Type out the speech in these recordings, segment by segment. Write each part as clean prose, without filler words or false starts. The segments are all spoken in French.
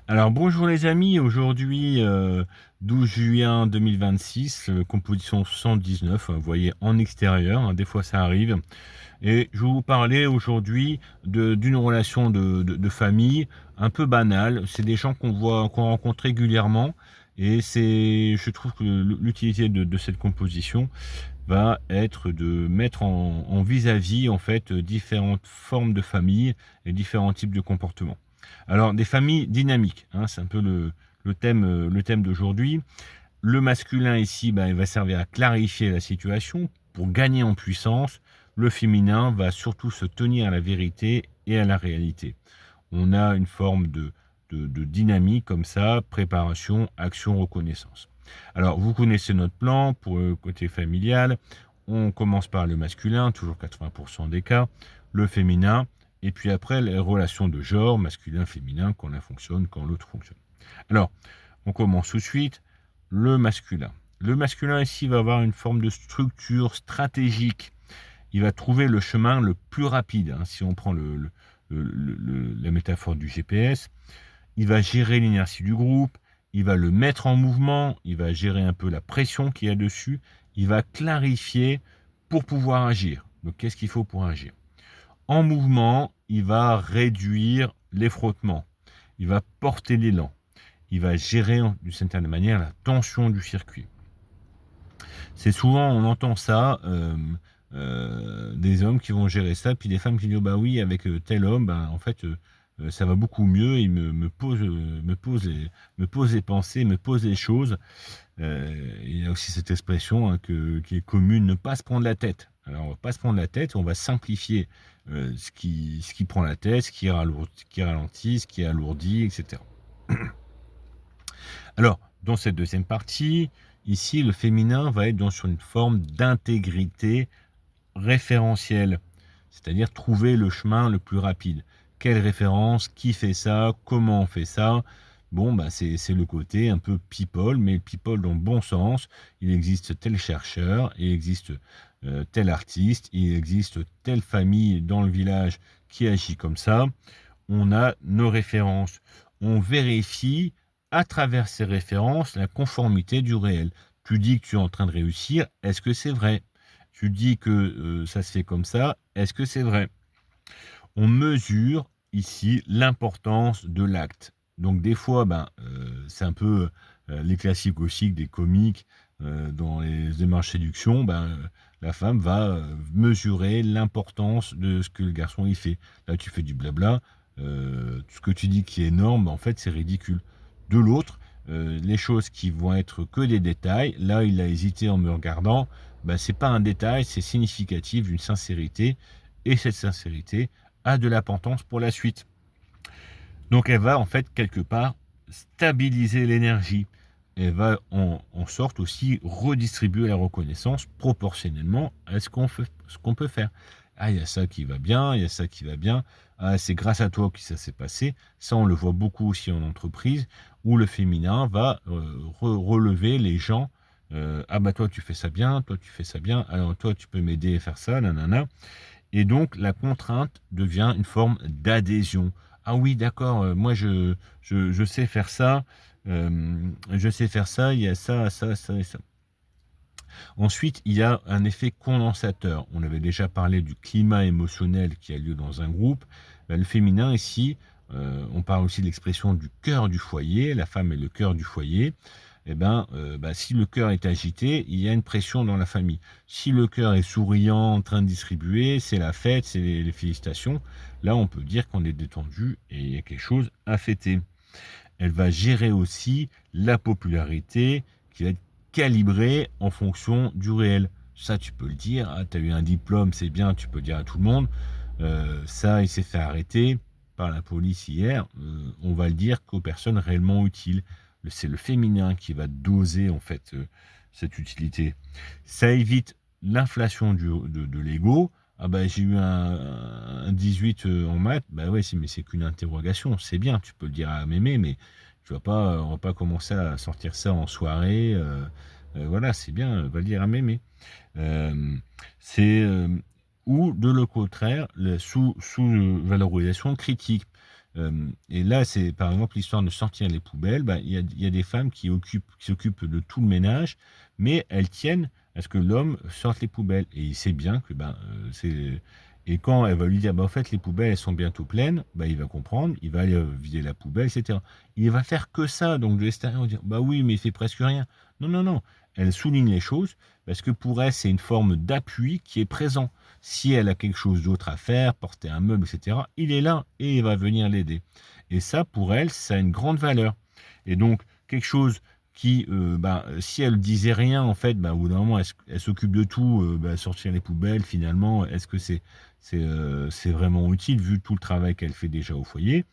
Alors bonjour les amis, aujourd'hui 12 juin 2026, composition 79, vous voyez en extérieur, des fois ça arrive. Et je vais vous parler aujourd'hui d'une relation de famille un peu banale. C'est des gens qu'on rencontre régulièrement. Et je trouve que l'utilité de cette composition va être de mettre en vis-à-vis en fait différentes formes de famille et différents types de comportements. Alors des familles dynamiques, c'est un peu le thème d'aujourd'hui. Le masculin ici, il va servir à clarifier la situation pour gagner en puissance. Le féminin va surtout se tenir à la vérité et à la réalité. On a une forme de dynamique comme ça, préparation, action, reconnaissance. Alors, vous connaissez notre plan pour le côté familial. On commence par le masculin, toujours 80% des cas, le féminin, et puis après, les relations de genre, masculin-féminin, quand l'un fonctionne, quand l'autre fonctionne. Alors, on commence tout de suite. Le masculin. Le masculin ici va avoir une forme de structure stratégique. Il va trouver le chemin le plus rapide. Si on prend la métaphore du GPS, il va gérer l'inertie du groupe, il va le mettre en mouvement, il va gérer un peu la pression qu'il y a dessus, il va clarifier pour pouvoir agir. Donc qu'est-ce qu'il faut pour agir? En mouvement, il va réduire les frottements, il va porter l'élan, il va gérer d'une certaine manière la tension du circuit. C'est souvent, on entend ça, des hommes qui vont gérer ça, puis des femmes qui disent, oh, bah oui, avec tel homme, en fait, ça va beaucoup mieux, il me pose les pensées, me pose les choses. Il y a aussi cette expression qui est commune, ne pas se prendre la tête. Alors, on va pas se prendre la tête, on va simplifier ce qui prend la tête, ce qui ralentit, ce qui alourdit, etc. Alors, dans cette deuxième partie, ici, le féminin va être sur une forme d'intégrité référentielle, c'est-à-dire trouver le chemin le plus rapide. Quelle référence? Qui fait ça? Comment on fait ça? Bon, c'est le côté un peu people, mais people dans le bon sens. Il existe tel chercheur, il existe tel artiste, il existe telle famille dans le village qui agit comme ça. On a nos références. On vérifie à travers ces références la conformité du réel. Tu dis que tu es en train de réussir, est-ce que c'est vrai? Tu dis que ça se fait comme ça, est-ce que c'est vrai? On mesure ici l'importance de l'acte. Donc des fois, c'est un peu les classiques aussi des comiques dans les démarches séduction. La femme va mesurer l'importance de ce que le garçon y fait. Là, tu fais du blabla. Ce que tu dis qui est énorme, en fait, c'est ridicule. De l'autre, les choses qui vont être que des détails, là, il a hésité en me regardant. C'est pas un détail, c'est significatif d'une sincérité. Et cette sincérité, a de l'importance pour la suite. Donc elle va en fait quelque part stabiliser l'énergie. Elle va en sorte aussi redistribuer la reconnaissance proportionnellement à ce qu'on peut faire. Ah, il y a ça qui va bien, il y a ça qui va bien. Ah, c'est grâce à toi que ça s'est passé. Ça, on le voit beaucoup aussi en entreprise, où le féminin va relever les gens. Ah bah toi tu fais ça bien, toi tu fais ça bien, alors toi tu peux m'aider à faire ça, nanana. Et donc, la contrainte devient une forme d'adhésion. Ah oui, d'accord, moi je sais faire ça, je sais faire ça, il y a ça, ça, ça et ça. Ensuite, il y a un effet condensateur. On avait déjà parlé du climat émotionnel qui a lieu dans un groupe. Le féminin, ici, on parle aussi de l'expression du cœur du foyer. La femme est le cœur du foyer. Si le cœur est agité, il y a une pression dans la famille. Si le cœur est souriant, en train de distribuer, c'est la fête, c'est les félicitations. Là, on peut dire qu'on est détendu et il y a quelque chose à fêter. Elle va gérer aussi la popularité qui va être calibrée en fonction du réel. Ça, tu peux le dire. Ah, tu as eu un diplôme, c'est bien, tu peux le dire à tout le monde. Ça, il s'est fait arrêter par la police hier. On va le dire qu'aux personnes réellement utiles. C'est le féminin qui va doser en fait cette utilité. Ça évite l'inflation de l'ego. Ah j'ai eu un 18 en maths. Ouais, mais c'est qu'une interrogation. C'est bien, tu peux le dire à mémé, mais on va pas commencer à sortir ça en soirée. Voilà, c'est bien, va le dire à mémé. Euh, c'est ou de le contraire, sous valorisation critique. Et là, c'est par exemple l'histoire de sortir les poubelles. Bah, il y a des femmes qui s'occupent de tout le ménage, mais elles tiennent à ce que l'homme sorte les poubelles. Et il sait bien que c'est. Et quand elle va lui dire, bah, en fait, les poubelles, elles sont bientôt pleines, bah, il va comprendre, il va aller vider la poubelle, etc. Il va faire que ça. Donc, de l'extérieur, on va dire, bah oui, mais il fait presque rien. Non, non, non. Elle souligne les choses parce que pour elle, c'est une forme d'appui qui est présent. Si elle a quelque chose d'autre à faire, porter un meuble, etc., il est là et il va venir l'aider. Et ça, pour elle, ça a une grande valeur. Et donc, quelque chose qui, si elle disait rien, en fait, au bout d'un moment, elle s'occupe de tout, sortir les poubelles, finalement, est-ce que c'est vraiment utile vu tout le travail qu'elle fait déjà au foyer?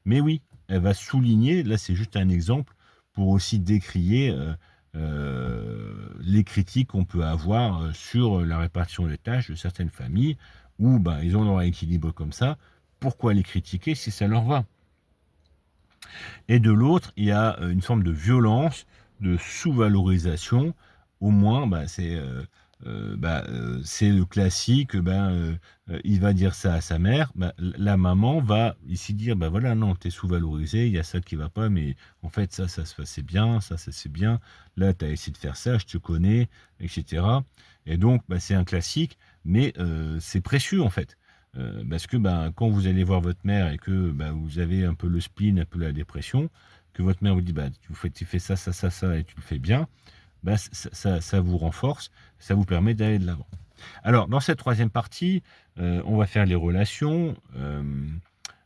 Mais oui, elle va souligner, là c'est juste un exemple, pour aussi décrier les critiques qu'on peut avoir sur la répartition des tâches de certaines familles, où ils ont leur équilibre comme ça. Pourquoi les critiquer si ça leur va? Et de l'autre, il y a une forme de violence, de sous-valorisation. Au moins, c'est le classique, il va dire ça à sa mère, la maman va ici dire, voilà, non, t'es sous-valorisé, il y a ça qui va pas, mais en fait, ça se passait bien, ça c'est bien, là, tu as essayé de faire ça, je te connais, etc. Et donc, c'est un classique, mais c'est précieux, en fait. Parce que quand vous allez voir votre mère et que vous avez un peu le spleen, un peu la dépression, que votre mère vous dit tu fais ça, ça, ça, ça et tu le fais bien, ça vous renforce, ça vous permet d'aller de l'avant. Alors, dans cette troisième partie, on va faire les relations.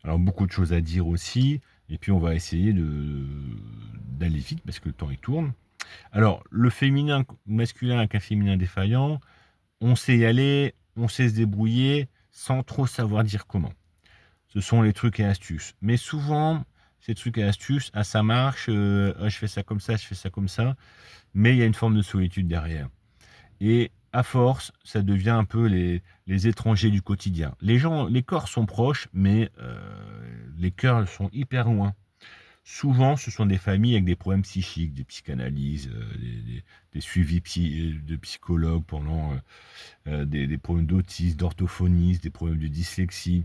Alors, beaucoup de choses à dire aussi. Et puis, on va essayer d'aller vite parce que le temps il tourne. Alors, le féminin masculin avec un féminin défaillant, on sait y aller, on sait se débrouiller sans trop savoir dire comment. Ce sont les trucs et astuces. Mais souvent, ces trucs et astuces, ça marche, je fais ça comme ça, je fais ça comme ça, mais il y a une forme de solitude derrière. Et à force, ça devient un peu les étrangers du quotidien. Les corps sont proches, mais les cœurs sont hyper loin. Souvent, ce sont des familles avec des problèmes psychiques, des psychanalyses, des suivis de psychologues pendant des problèmes d'autisme, d'orthophonie, des problèmes de dyslexie.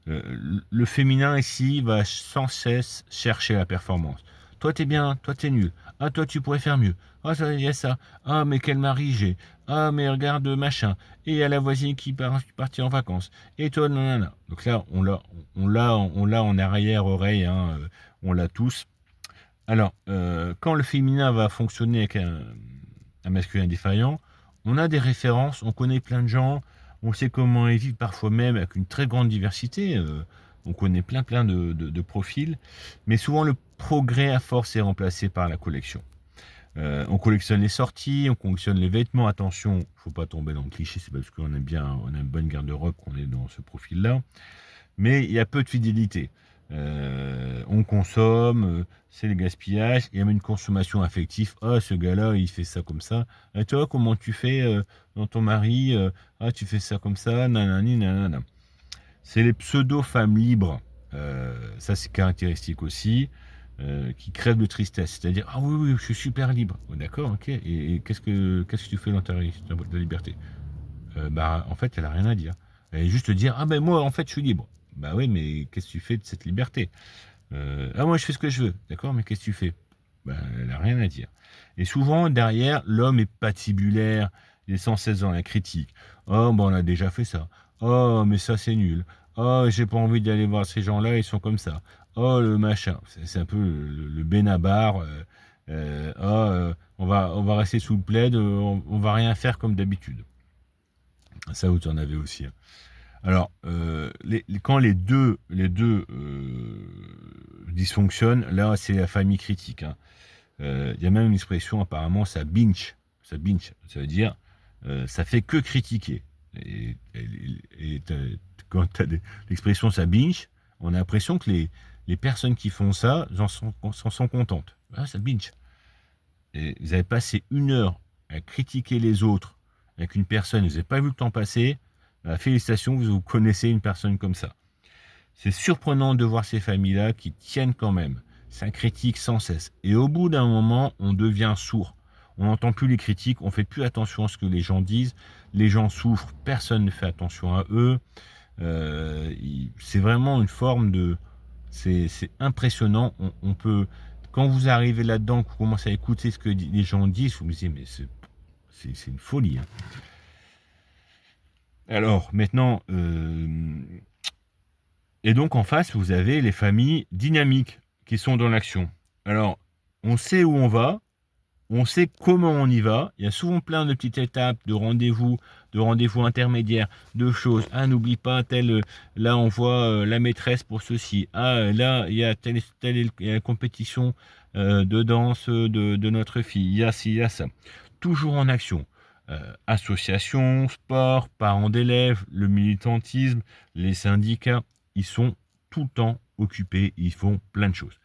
Le féminin ici va sans cesse chercher la performance. Toi t'es bien, toi t'es nul. Ah toi tu pourrais faire mieux. Ah il y a ça. Ah mais quel mari j'ai. Ah mais regarde machin. Et il y a la voisine qui partit en vacances. Et toi non. Donc là on l'a en arrière oreille. On l'a tous. Alors quand le féminin va fonctionner avec un masculin défaillant, on a des références, on connaît plein de gens, on sait comment ils vivent parfois même avec une très grande diversité. On connaît plein de profils, mais souvent le progrès à force est remplacé par la collection. On collectionne les sorties, on collectionne les vêtements. Attention, il ne faut pas tomber dans le cliché, c'est parce qu'on aime bien, on a une bonne garde-robe qu'on est dans ce profil-là. Mais il y a peu de fidélité. On consomme, c'est le gaspillage, il y a même une consommation affective. Ah, ce gars-là, il fait ça comme ça. Et toi, comment tu fais dans ton mari Ah, tu fais ça comme ça, nanani, nanana. C'est les pseudo-femmes libres. Ça, c'est caractéristique aussi. Qui crèvent de tristesse. C'est-à-dire, ah oui, oui, je suis super libre. Oh, d'accord, ok. Et qu'est-ce que tu fais dans ta liberté En fait, elle a rien à dire. Elle est juste dire, ah ben moi, en fait, je suis libre. Bah oui, mais qu'est-ce que tu fais de cette liberté? Ah moi, je fais ce que je veux. D'accord, mais qu'est-ce que tu fais? Elle a rien à dire. Et souvent, derrière, l'homme est patibulaire. Il est sans cesse dans la critique. Oh, on a déjà fait ça. Oh, mais ça, c'est nul. Oh, j'ai pas envie d'aller voir ces gens-là, ils sont comme ça. Oh, le machin. C'est un peu le Benabar. On va rester sous le plaid, on va rien faire comme d'habitude. Ça, vous en avez aussi. Alors, quand les deux dysfonctionnent, là, c'est la famille critique. Il y a même une expression, apparemment, ça binge. Ça binge, ça veut dire, ça fait que critiquer. Et quand tu as l'expression ça binge, on a l'impression que les personnes qui font ça s'en sont contentes. Ah, ça binge. Et vous avez passé 1 heure à critiquer les autres avec une personne, vous n'avez pas vu le temps passer, félicitations, vous connaissez une personne comme ça. C'est surprenant de voir ces familles-là qui tiennent quand même. Ça critique sans cesse. Et au bout d'un moment, on devient sourd. On n'entend plus les critiques, on ne fait plus attention à ce que les gens disent. Les gens souffrent, personne ne fait attention à eux. C'est vraiment une forme de... C'est impressionnant. On peut, quand vous arrivez là-dedans, que vous commencez à écouter ce que les gens disent, vous me dites, mais c'est une folie, hein. Alors, maintenant, et donc en face, vous avez les familles dynamiques qui sont dans l'action. Alors, on sait où on va, on sait comment on y va. Il y a souvent plein de petites étapes, de rendez-vous intermédiaires, de choses. Ah, n'oublie pas, là on voit la maîtresse pour ceci. Ah, là, il y a il y a la compétition de danse de notre fille. Il y a ci, il y a ça. Toujours en action. Association, sport, parents d'élèves, le militantisme, les syndicats, ils sont tout le temps occupés, ils font plein de choses.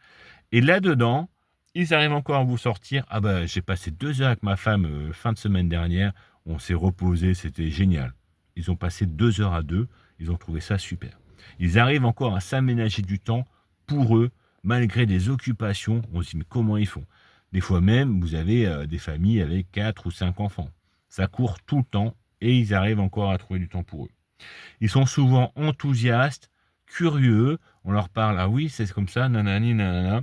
Et là-dedans, ils arrivent encore à vous sortir. Ah bah, j'ai passé 2 heures avec ma femme fin de semaine dernière. On s'est reposé, c'était génial. Ils ont passé 2 heures à deux. Ils ont trouvé ça super. Ils arrivent encore à s'aménager du temps pour eux, malgré des occupations. On se dit, mais comment ils font? Des fois même, vous avez des familles avec 4 ou 5 enfants. Ça court tout le temps et ils arrivent encore à trouver du temps pour eux. Ils sont souvent enthousiastes, curieux. On leur parle, ah oui, c'est comme ça, nanani, nanana.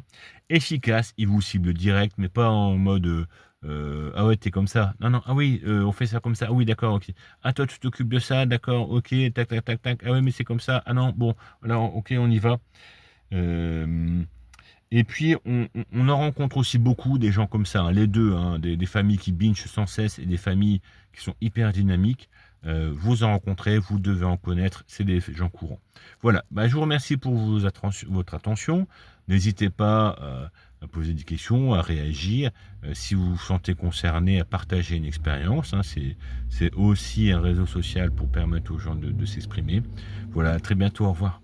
Efficace, ils vous ciblent direct, mais pas en mode ah ouais, t'es comme ça. Non, non, ah oui, on fait ça comme ça. Ah oui, d'accord, ok. Ah, toi, tu t'occupes de ça, d'accord, ok, tac, tac, tac, tac. Ah oui, mais c'est comme ça. Ah non, bon, alors, ok, on y va. Euh, et puis, on en rencontre aussi beaucoup des gens comme ça, hein, les deux, hein, des familles qui binge sans cesse et des familles qui sont hyper dynamiques. Vous en rencontrez, vous devez en connaître, c'est des gens courants. Voilà, bah, je vous remercie pour votre attention. N'hésitez pas à poser des questions, à réagir. Si vous vous sentez concerné, à partager une expérience, hein, c'est aussi un réseau social pour permettre aux gens de s'exprimer. Voilà, à très bientôt, au revoir.